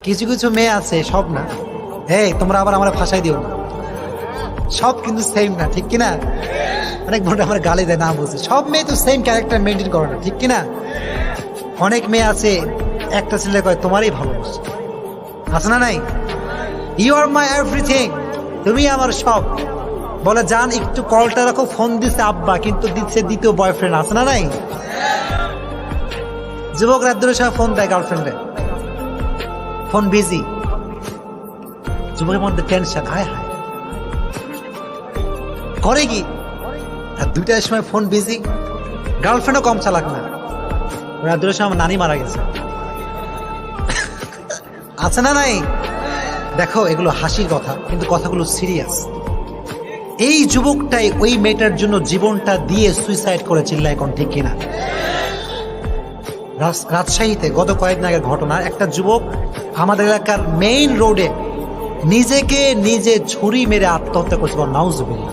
কিছু কিছু মেয়ে আছে, সব না। এই তোমরা আবার আমার ফাঁসাই দিও না, সব কিন্তু সেম না, ঠিক কিনা? অনেক বোন আমার গালি দেয়, না বুঝে। সব মেয়ে তো সেম ক্যারেক্টার মেনটেন করে না, ঠিক কিনা? অনেক মেয়ে আছে একটা ছেলে কয় তোমারই ভালোবাসে, আছে না নাই? ইউ আর মাই এভরিথিং, তুমি আমার সব। বলে যান একটু কলটা রাখো, ফোন দিচ্ছে আব্বা, কিন্তু দিচ্ছে দ্বিতীয় বয়ফ্রেন্ড, আছে না নাই? যুবক রাত ধরে সব ফোন দেয় গার্লফ্রেন্ডে, ফোন বিজি। যুবকের মধ্যে টেনশন, হায় হায় করে কি, আর দুইটার সময় ফোন বিজি। গার্লফ্রেন্ডও কম চালাক না, রাত ধরে সময় আমার নানি মারা গেছে, আছে না নাই? দেখো এগুলো হাসির কথা, কিন্তু কথাগুলো সিরিয়াস। এই যুবকটাই ওই মেয়েটার জন্য জীবনটা দিয়ে সুইসাইড করে, চিল্লা এখন, ঠিক কিনা? রাজশাহীতে গত কয়েকদিন আগের ঘটনা, একটা যুবক আমাদের এলাকার মেইন রোডে নিজেকে নিজে ছুরি মেরে আত্মহত্যা করছে। নাউজুবিল্লাহ।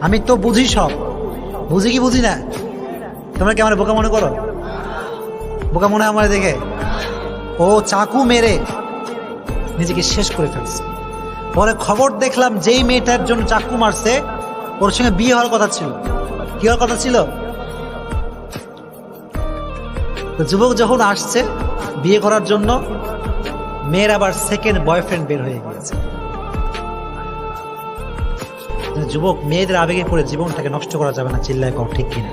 আমি তো বুঝি, সব বুঝি কি বুঝি না? তোমরা কি আমার বোকা মনে করো? বোকা মনে হয় আমার দেখে? ও চাকু মেরে নিজেকে শেষ করে ফেলছে। পরে খবর দেখলাম যেই মেয়েটার জন্য চাকু মারছে, ওর সঙ্গে বিয়ে হওয়ার কথা ছিল। কি হওয়ার কথা ছিল? তো যুবক যখন আসছে বিয়ে করার জন্য, মেয়ের আবার সেকেন্ড বয়ফ্রেন্ড বের হয়ে গিয়েছে। যুবক, মেয়েদের আবেগে পড়ে জীবনটাকে নষ্ট করা যাবে না, চিল্লায় কম, ঠিক কিনা?